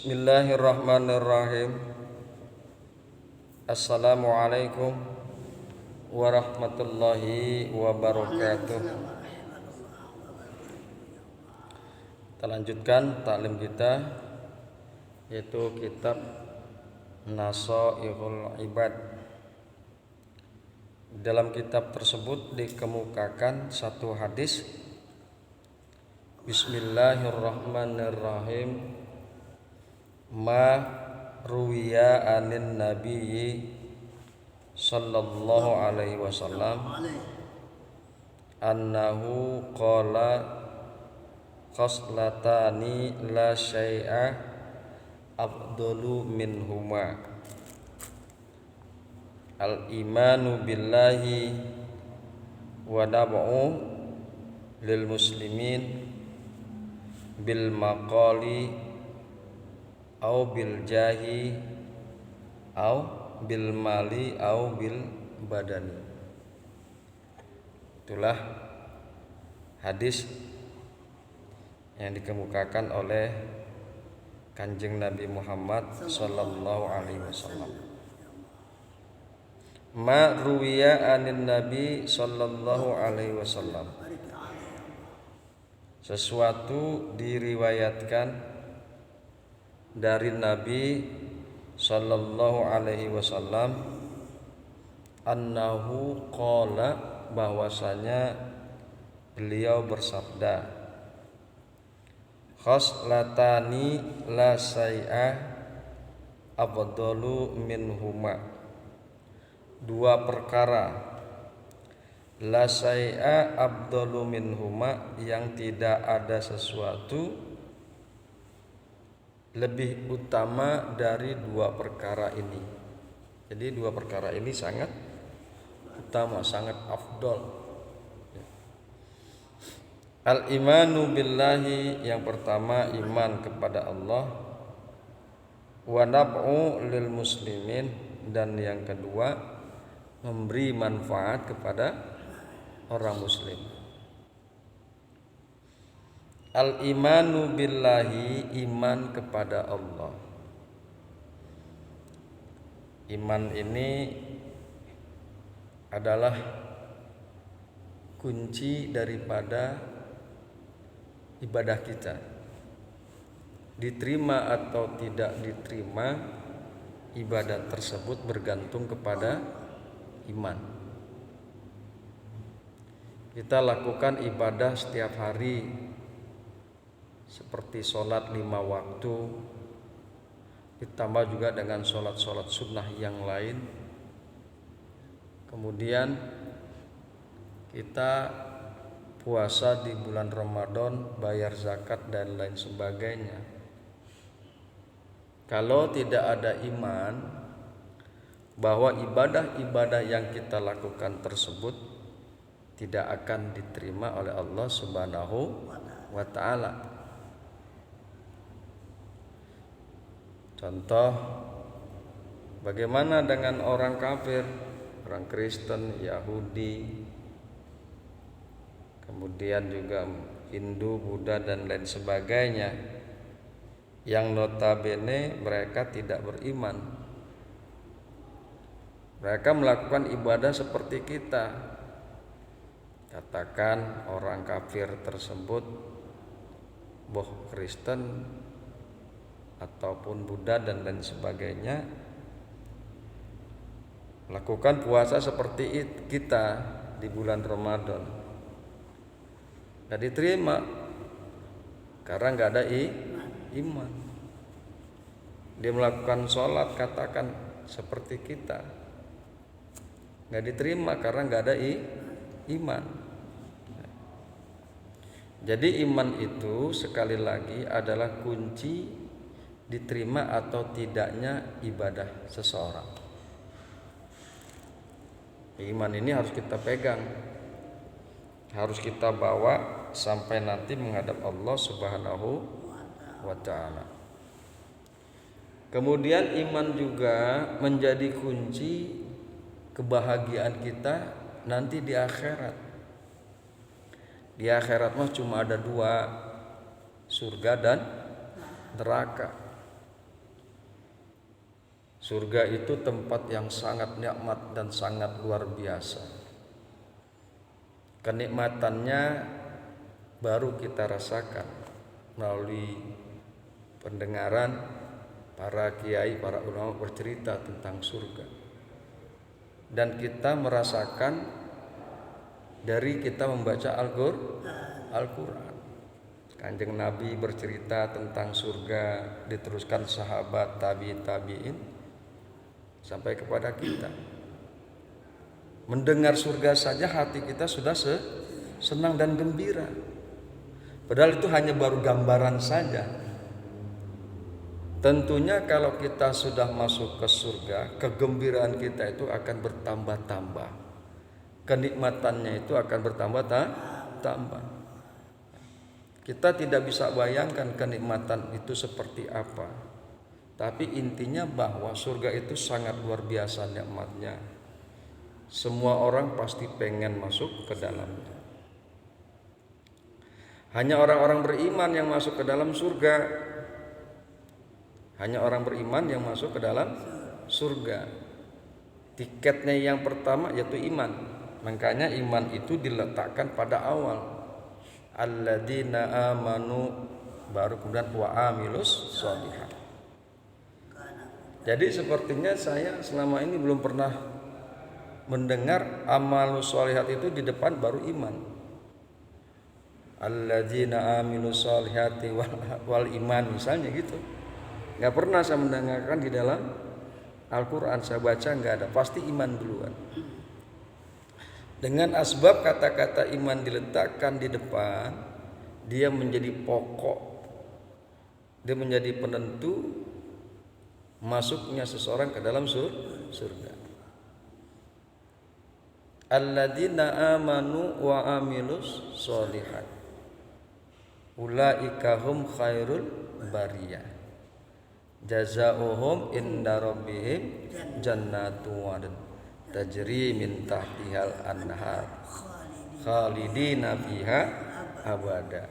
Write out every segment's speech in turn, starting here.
Bismillahirrahmanirrahim. Assalamualaikum warahmatullahi wabarakatuh. Kita lanjutkan taklim kita, yaitu kitab Nasaihul Ibad. Dalam kitab tersebut dikemukakan satu hadis. Bismillahirrahmanirrahim. Ma ruwiya anin nabiyyi sallallahu alaihi wasallam annahu qala khaslatani la syai'a afdalu minhuma al imanu billahi wa nab'u lil muslimin bil maqali au bil jahi au bil mali au bil badani. Itulah hadis yang dikemukakan oleh Kanjeng Nabi Muhammad sallallahu alaihi wasallam. Ma ruwiya anin Nabi sallallahu alaihi wasallam. Sesuatu diriwayatkan dari Nabi sallallahu alaihi wasallam annahu qala, bahwasanya beliau bersabda, khaslatani la syai'a afdalu minhuma. Dua perkara, la syai'a afdalu minhuma, yang tidak ada sesuatu lebih utama dari dua perkara ini. Jadi dua perkara ini sangat utama, sangat afdol. Al-imanu billahi, yang pertama iman kepada Allah, wa nab'u lil muslimin, dan yang kedua memberi manfaat kepada orang muslim. Al-imanu billahi, iman kepada Allah. Iman ini adalah kunci daripada ibadah kita. Diterima atau tidak diterima, ibadah tersebut bergantung kepada iman. Kita lakukan ibadah setiap hari, seperti sholat 5 waktu, ditambah juga dengan sholat-sholat sunnah yang lain. Kemudian kita puasa di bulan Ramadan, bayar zakat dan lain sebagainya. Kalau tidak ada iman bahwa ibadah-ibadah yang kita lakukan tersebut tidak akan diterima oleh Allah Subhanahu wa ta'ala. Contoh, bagaimana dengan orang kafir, orang Kristen, Yahudi, kemudian juga Hindu, Buddha dan lain sebagainya, yang notabene mereka tidak beriman. Mereka melakukan ibadah seperti kita. Katakan orang kafir tersebut, boh Kristen ataupun Buddha dan lain sebagainya, melakukan puasa seperti kita di bulan Ramadan, gak diterima karena gak ada iman. Dia melakukan sholat, katakan seperti kita, gak diterima karena gak ada iman. Jadi iman itu sekali lagi adalah kunci diterima atau tidaknya ibadah seseorang. Iman ini harus kita pegang, harus kita bawa sampai nanti menghadap Allah Subhanahu wa ta'ala. Kemudian iman juga menjadi kunci kebahagiaan kita nanti di akhirat. Di akhirat mah cuma ada dua, surga dan neraka. Surga itu tempat yang sangat nikmat dan sangat luar biasa. Kenikmatannya baru kita rasakan melalui pendengaran para kiai, para ulama bercerita tentang surga. Dan kita merasakan dari kita membaca Al-Quran. Kanjeng Nabi bercerita tentang surga, diteruskan sahabat, tabi'in sampai kepada kita. Mendengar surga saja hati kita sudah senang dan gembira. Padahal itu hanya baru gambaran saja. Tentunya kalau kita sudah masuk ke surga, kegembiraan kita itu akan bertambah-tambah. Kenikmatannya itu akan bertambah-tambah. Kita tidak bisa bayangkan kenikmatan itu seperti apa. Tapi intinya bahwa surga itu sangat luar biasa nikmatnya. Semua orang pasti pengen masuk ke dalamnya. Hanya orang-orang beriman yang masuk ke dalam surga. Hanya orang beriman yang masuk ke dalam surga. Tiketnya yang pertama yaitu iman. Makanya iman itu diletakkan pada awal. Alladzina amanu, baru kemudian wa amilus sholihat. Jadi sepertinya saya selama ini belum pernah mendengar amalus sholihat itu di depan baru iman. Alladzina amilus sholihati wal iman misalnya gitu. Gak pernah saya mendengarkan di dalam Al-Quran, saya baca gak ada, pasti iman duluan. Dengan asbab kata-kata iman diletakkan di depan, dia menjadi pokok, dia menjadi penentu masuknya seseorang ke dalam surga. Alladzina amanu wa amilus sholihat ulaika hum khairul bariyah jazaohum inda rabbihim jannatu adn tajri min tahtihal anhar khalidina fiha abada.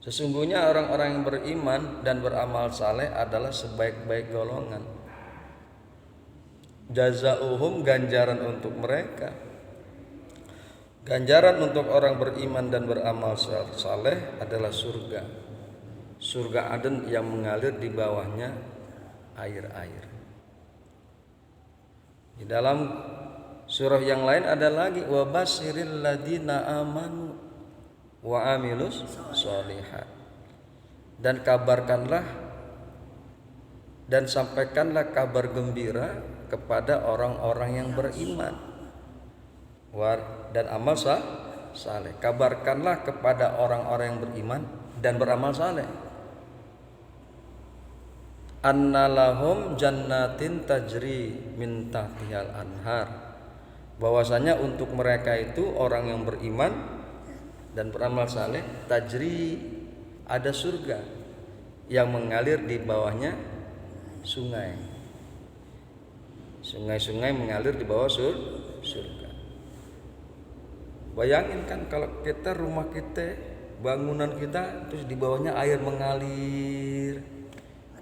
Sesungguhnya orang-orang yang beriman dan beramal saleh adalah sebaik-baik golongan. Jazaohum, ganjaran untuk mereka. Ganjaran untuk orang beriman dan beramal saleh adalah surga. Surga Aden yang mengalir di bawahnya air-air. Di dalam surah yang lain ada lagi wa basyiril ladina amanu wa amilus sholihat. Dan kabarkanlah dan sampaikanlah kabar gembira kepada orang-orang yang beriman dan amal saleh. Kabarkanlah kepada orang-orang yang beriman dan beramal saleh. Annalahum jannatin tajri min tahtihal anhar, bahwasanya untuk mereka itu orang yang beriman dan beramal saleh, tajri, ada surga yang mengalir di bawahnya sungai. Sungai-sungai mengalir di bawah surga. Bayangin kan kalau kita rumah kita, bangunan kita terus di bawahnya air mengalir.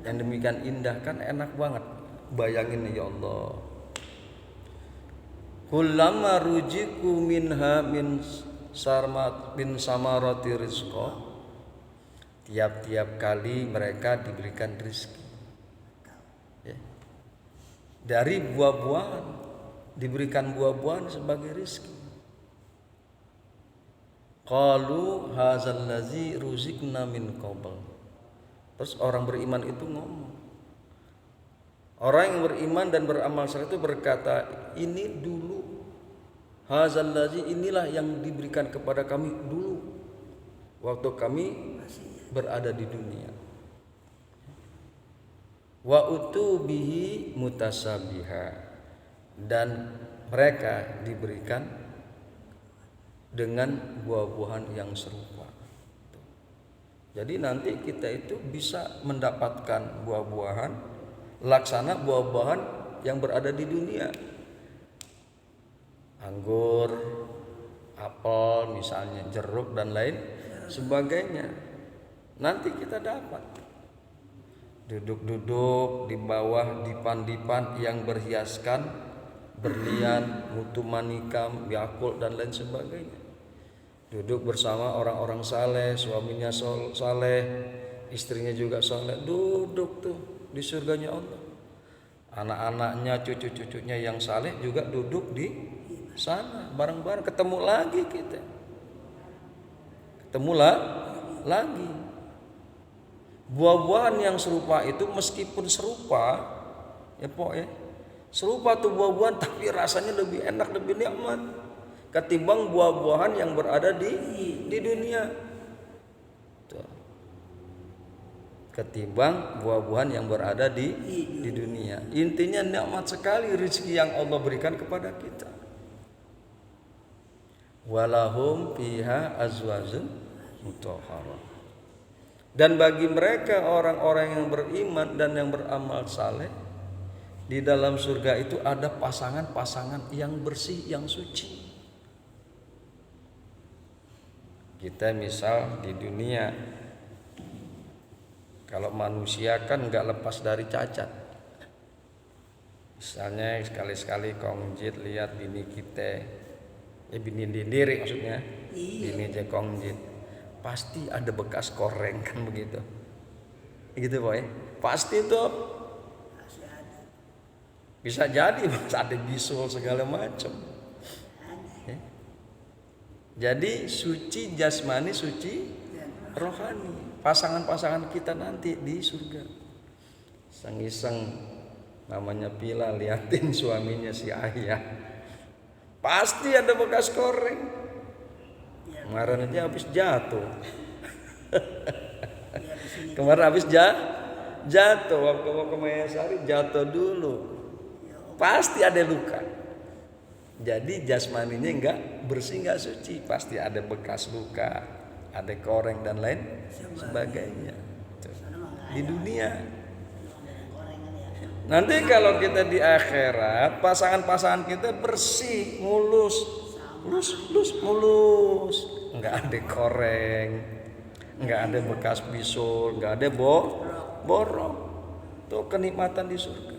Yang demikian indah, kan enak banget. Bayangin ya Allah. Kullama rujiku minha min samarati rizqa, tiap-tiap kali mereka diberikan rezeki ya. Dari buah-buahan, diberikan buah-buahan sebagai rezeki. Qalu hadzal ladzi ruzikna min qabl. Terus orang beriman itu ngomong. Orang yang beriman dan beramal saleh itu berkata, ini dulu, hadzal ladzi, inilah yang diberikan kepada kami dulu waktu kami berada di dunia. Wa utubihi mutasabiha, dan mereka diberikan dengan buah-buahan yang serupa. Jadi nanti kita itu bisa mendapatkan buah-buahan laksana buah-buahan yang berada di dunia. Anggur, apel misalnya, jeruk dan lain sebagainya. Nanti kita dapat. duduk-duduk di bawah dipan-dipan yang berhiaskan berlian, mutu manikam, yakul dan lain sebagainya. Duduk bersama orang-orang saleh, suaminya saleh, istrinya juga saleh, duduk tuh di surganya Allah. Anak-anaknya, cucu-cucunya yang saleh juga duduk di sana bareng-bareng, ketemu lagi kita. Ketemu lagi. Buah-buahan yang serupa itu meskipun serupa, ya Pok ya, serupa tuh buah-buahan tapi rasanya lebih enak, lebih nikmat ketimbang buah-buahan yang berada di dunia. Tuh. Ketimbang buah-buahan yang berada di dunia. Intinya nikmat sekali rezeki yang Allah berikan kepada kita. Walahum fiha azwajun mutahharah. Dan bagi mereka orang-orang yang beriman dan yang beramal saleh, di dalam surga itu ada pasangan-pasangan yang bersih, yang suci. Kita misal di dunia, kalau manusia kan nggak lepas dari cacat. Misalnya sekali-sekali kongjit lihat bini kita, bini diri maksudnya, bini kongjit. Pasti ada bekas koreng kan begitu. Gitu boy. Pasti tuh. Bisa jadi ada bisul segala macam. Ya. Jadi suci jasmani, suci rohani. Pasangan-pasangan kita nanti di surga. Iseng-iseng namanya Pila liatin suaminya si Ayah. Pasti ada bekas koreng. Kemarin aja habis jatuh. Kemarin habis jatuh waktu mau ke Mayasari, jatuh dulu. Pasti ada luka. Jadi jasmaninya enggak bersih, enggak suci, pasti ada bekas luka, ada koreng dan lain sebagainya. Di dunia. Nanti kalau kita di akhirat, pasangan-pasangan kita bersih, mulus, nggak ada koreng, nggak ada bekas bisul, nggak ada borok. Tuh kenikmatan di surga.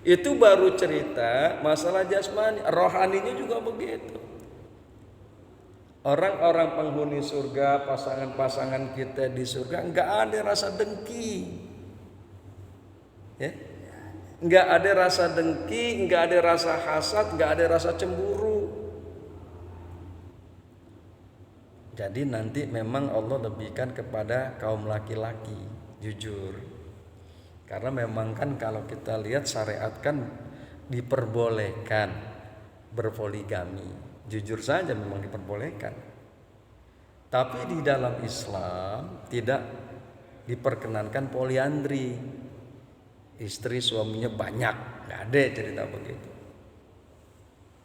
Itu baru cerita masalah jasmani, rohaninya juga begitu. Orang-orang penghuni surga, pasangan-pasangan kita di surga, nggak ada rasa dengki, ya, nggak ada rasa dengki, nggak ada rasa hasad, nggak ada rasa cemburu. Jadi nanti memang Allah lebihkan kepada kaum laki-laki, jujur. Karena memang kan kalau kita lihat syariat kan diperbolehkan berpoligami. Jujur saja memang diperbolehkan. Tapi di dalam Islam tidak diperkenankan poliandri. Istri suaminya banyak, nggak ada cerita begitu.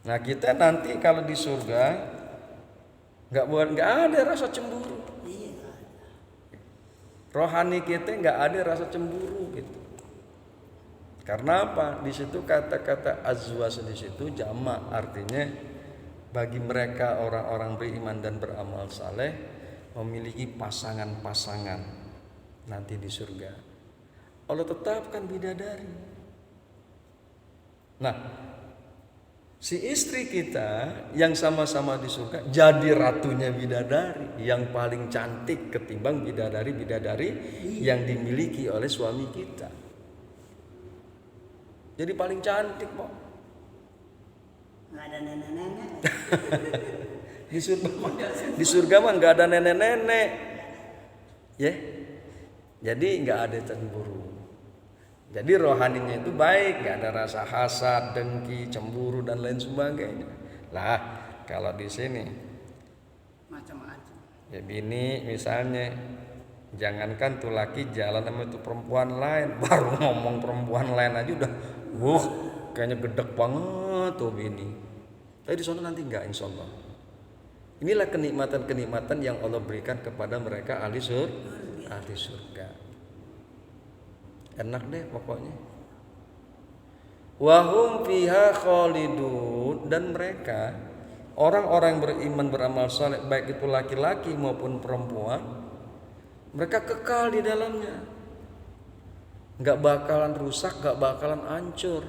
Nah kita nanti kalau di surga nggak ada rasa cemburu. Rohani kita nggak ada rasa cemburu gitu. Karena apa? Di situ kata-kata azwaj di situ jamak, artinya bagi mereka orang-orang beriman dan beramal saleh memiliki pasangan-pasangan nanti di surga. Allah tetapkan bidadari. Nah, si istri kita yang sama-sama di surga jadi ratunya bidadari yang paling cantik ketimbang bidadari-bidadari yang dimiliki oleh suami kita. Jadi paling cantik, Pak. Nggak ada nenek-nenek. Di surga mah nggak ada nenek-nenek. Ya. Jadi nggak ada cemburu. Jadi rohaninya itu baik, gak ada rasa hasad, dengki, cemburu dan lain sebagainya. Lah, kalau di sini Macam-macam. ya bini misalnya, jangankan tuh laki jalan sama tuh perempuan lain, baru ngomong perempuan lain aja udah, kayaknya gedek banget tuh bini. Tapi di sana nanti enggak, insya Allah. Inilah kenikmatan-kenikmatan yang Allah berikan kepada mereka ahli surga. Enak deh pokoknya. Wahum fiha khalidun, dan mereka orang-orang yang beriman beramal saleh baik itu laki-laki maupun perempuan, mereka kekal di dalamnya. nggak bakalan rusak, nggak bakalan hancur.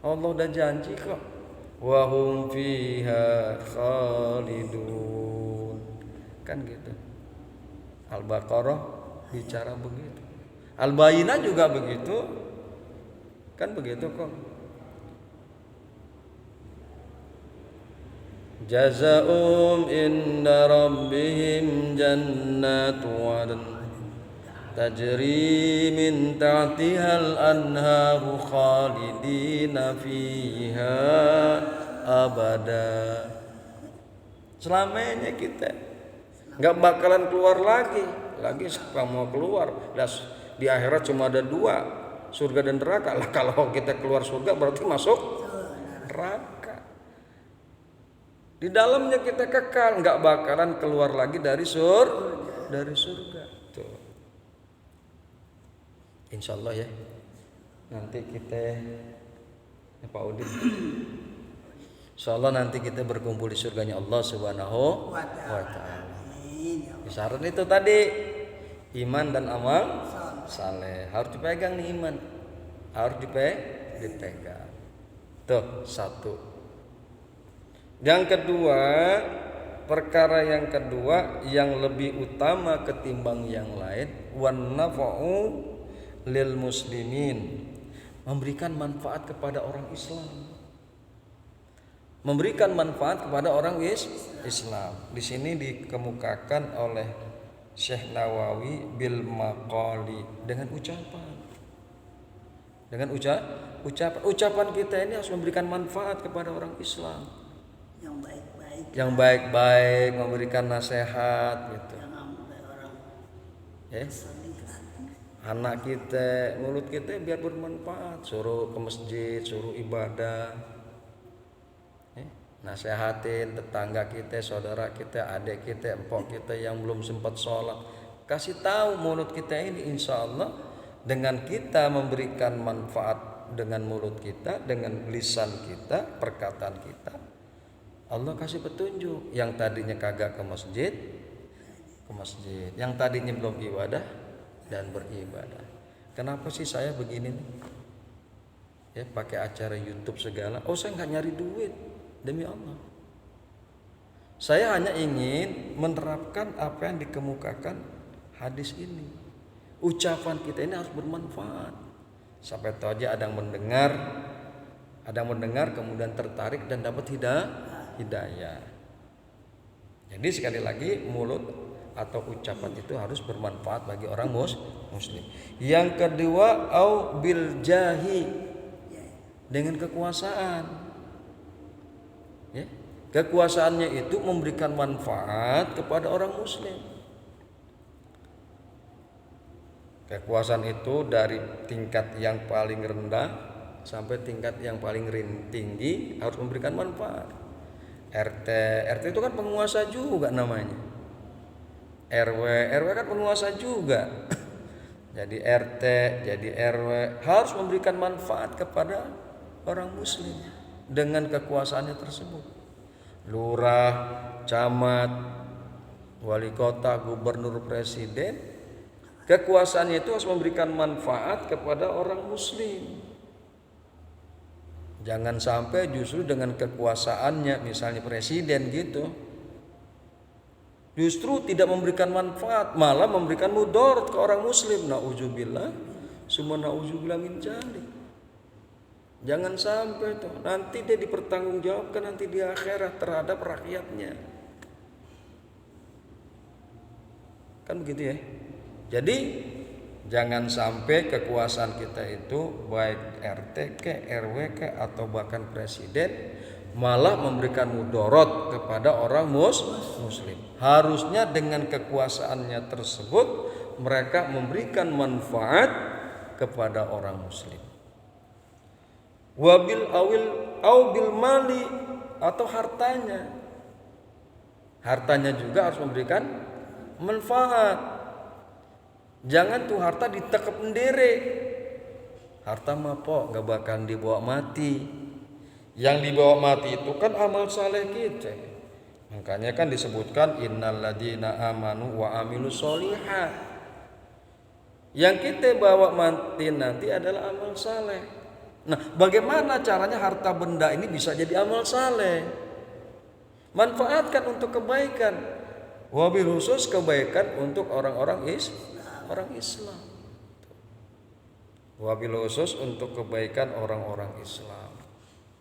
Allah udah janji kok. Wa hum fiha khalidun. Kan gitu. Al-Baqarah bicara begitu. Al-Bayyinah juga begitu. Kan begitu kok. Jazaa'um inda rabbihim jannatu 'adn tajri min tahtihal anharu khalidina fiha abada. Selamanya kita nggak bakalan keluar lagi mau keluar. Di akhirat cuma ada dua, surga dan neraka. Lah kalau kita keluar surga berarti masuk neraka. Di dalamnya kita kekal, nggak bakalan keluar lagi dari surga. Tuh. Insya Allah ya. Nanti kita Pak Udin. Insya Allah nanti kita berkumpul di surganya Allah Subhanahu wa Ta'ala. Syarat itu tadi iman dan amal saleh harus dipegang nih, iman harus dipegang. Tuh satu. Yang kedua, perkara yang kedua yang lebih utama ketimbang yang lain, wan nafa'u lil muslimin, memberikan manfaat kepada orang Islam. Memberikan manfaat kepada orang Islam. Di sini dikemukakan oleh Syekh Nawawi bil maqali, dengan ucapan. Dengan ucapan kita ini harus memberikan manfaat kepada orang Islam. Yang baik-baik, memberikan nasihat gitu. Ya. Anak kita, mulut kita biar bermanfaat, suruh ke masjid, suruh ibadah. Nasihatin tetangga kita, saudara kita, adik kita, empok kita yang belum sempat sholat. Kasih tahu mulut kita ini, insya Allah dengan kita memberikan manfaat dengan mulut kita, dengan lisan kita, perkataan kita, Allah kasih petunjuk. Yang tadinya kagak ke masjid, yang tadinya belum ibadah dan beribadah. Kenapa sih saya begini nih? Ya, pakai acara YouTube segala. Oh, saya nggak nyari duit, demi Allah. Saya hanya ingin menerapkan apa yang dikemukakan hadis ini. Ucapan kita ini harus bermanfaat. Sampai tahu aja ada yang mendengar kemudian tertarik dan dapat hidayah. Jadi sekali lagi, mulut atau ucapan itu harus bermanfaat bagi orang muslim. Yang kedua, au bil jahi, dengan kekuasaan. Ya, kekuasaannya itu memberikan manfaat kepada orang muslim. Kekuasaan itu dari tingkat yang paling rendah sampai tingkat yang paling tinggi harus memberikan manfaat. RT itu kan penguasa juga namanya. RW kan penguasa juga. Jadi RT, jadi RW harus memberikan manfaat kepada orang muslim dengan kekuasaannya tersebut. Lurah, camat, wali kota, gubernur, presiden, kekuasaannya itu harus memberikan manfaat kepada orang muslim. Jangan sampai justru dengan kekuasaannya, misalnya presiden gitu, justru tidak memberikan manfaat, malah memberikan mudarat ke orang muslim. Nauzubillah, summa nauzubillah min dzalik. Jangan sampai tuh, nanti dia dipertanggungjawabkan nanti di akhirat terhadap rakyatnya. Kan begitu ya. Jadi jangan sampai kekuasaan kita itu baik RT ke RW ke atau bahkan presiden malah memberikan mudarat kepada orang muslim. Harusnya dengan kekuasaannya tersebut mereka memberikan manfaat kepada orang muslim. Wabil au bil mali, atau hartanya juga harus memberikan manfaat. Jangan tuh harta ditekep sendiri. Harta mah pok gak bakal dibawa mati. Yang dibawa mati itu kan amal saleh kita. Makanya kan disebutkan innal ladzina amanu wa amilus sholihat. Yang kita bawa mati nanti adalah amal saleh. Nah, bagaimana caranya harta benda ini bisa jadi amal saleh? Manfaatkan untuk kebaikan. Wabil khusus kebaikan untuk orang Islam. Wabil khusus untuk kebaikan orang-orang Islam.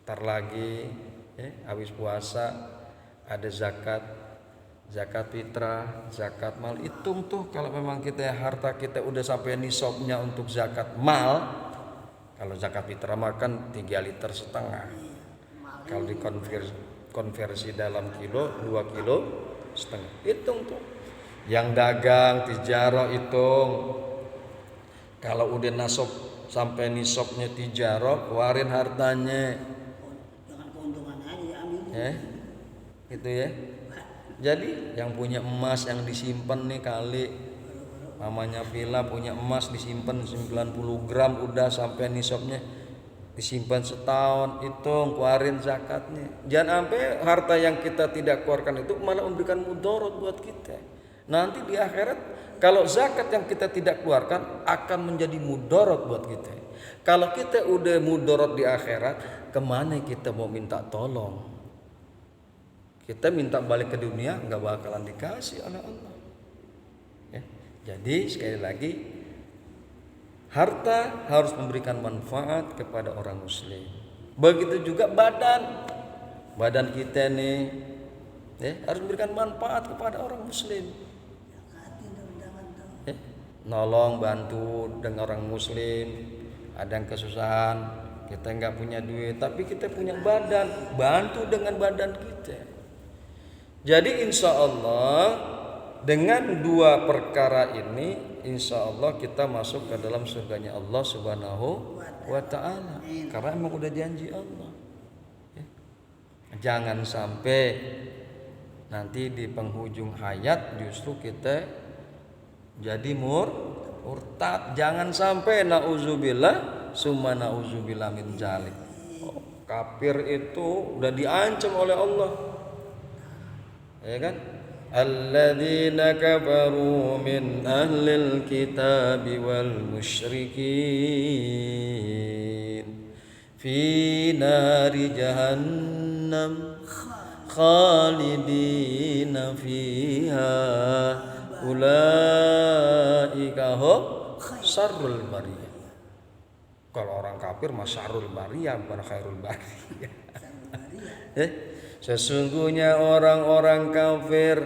Ntar lagi habis puasa ada zakat fitrah, zakat mal. Hitung tuh kalau memang kita harta kita udah sampai nisabnya untuk zakat mal. Kalau zakat fitrah makan 3,5 liter. Kalau dikonversi dalam kilo 2,5 kilo. Hitung tuh. Yang dagang tijarah hitung. Kalau udah nasab sampai nisabnya tijarah, keluarin hartanya. Dengan keuntungan aja diambil. Gitu ya. Jadi yang punya emas yang disimpan nih kali mamanya Villa punya emas disimpan 90 gram udah sampai nisabnya disimpan setahun, hitung keluarin zakatnya. Jangan sampai harta yang kita tidak keluarkan itu malah memberikan mudarat buat kita. Nanti di akhirat kalau zakat yang kita tidak keluarkan akan menjadi mudarat buat kita. Kalau kita udah mudarat di akhirat, kemana kita mau minta tolong? Kita minta balik ke dunia nggak bakalan dikasih oleh Allah. Ya. Jadi sekali lagi harta harus memberikan manfaat kepada orang muslim. Begitu juga badan kita nih harus memberikan manfaat kepada orang muslim. Nolong bantu dengan orang muslim, ada yang kesusahan, kita nggak punya duit tapi kita punya badan, bantu dengan badan kita. Jadi insya Allah dengan dua perkara ini insya Allah kita masuk ke dalam surganya Allah Subhanahu wa ta'ala. Karena emang udah janji Allah. Jangan sampai nanti di penghujung hayat justru kita jadi murtad. Jangan sampai nauzubillah summa nauzubillah min dzalik. Kafir itu udah diancam oleh Allah. Ya kan? Alladzina kafaru min ahlil kitab wal musyrikin fi nari jahannam khalidina fiha ulaika hum syarrul bariyah. Kalau orang kafir mah syarrul bariyah bukan khairul bariyah. Sesungguhnya orang-orang kafir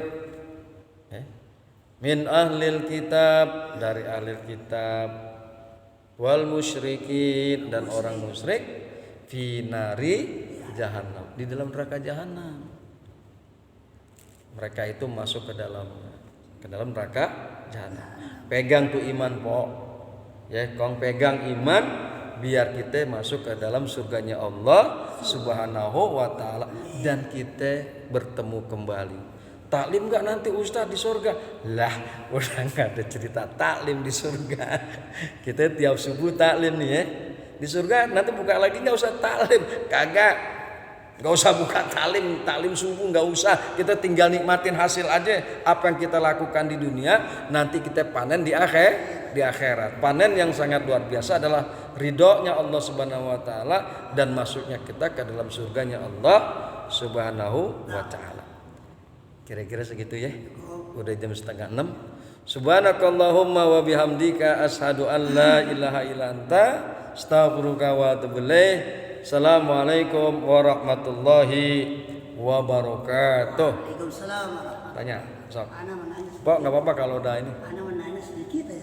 min ahlil kitab dari ahlil kitab wal musyrikin dan orang musyrik fi nari jahannam di dalam neraka jahanam. Mereka itu masuk ke dalam neraka jahanam. Pegang tuh iman pok. Ya, kong pegang iman biar kita masuk ke dalam surganya Allah Subhanahu wa ta'ala dan kita bertemu kembali. Taklim enggak nanti Ustaz di surga? Lah, udah enggak ada cerita taklim di surga. Kita tiap subuh taklim nih ya. Di surga nanti buka lagi enggak usah taklim. Kagak. Enggak usah buka taklim subuh enggak usah. Kita tinggal nikmatin hasil aja apa yang kita lakukan di dunia, nanti kita panen di akhirat. Panen yang sangat luar biasa adalah ridhonya Allah Subhanahu wa taala dan masuknya kita ke dalam surganya Allah Subhanahu wa taala. Kira-kira segitu ya. Udah jam 5:30. Subhanakallahumma wa bihamdika asyhadu an la ilaha illa anta astaghfiruka wa atubu ilaik. Assalamualaikum warahmatullahi wabarakatuh. Waalaikumsalam warahmatullahi wabarakatuh. Tanya, sok. Ana menanya. Pak, enggak apa-apa kalau udah ini. Ana menanya sedikit ya.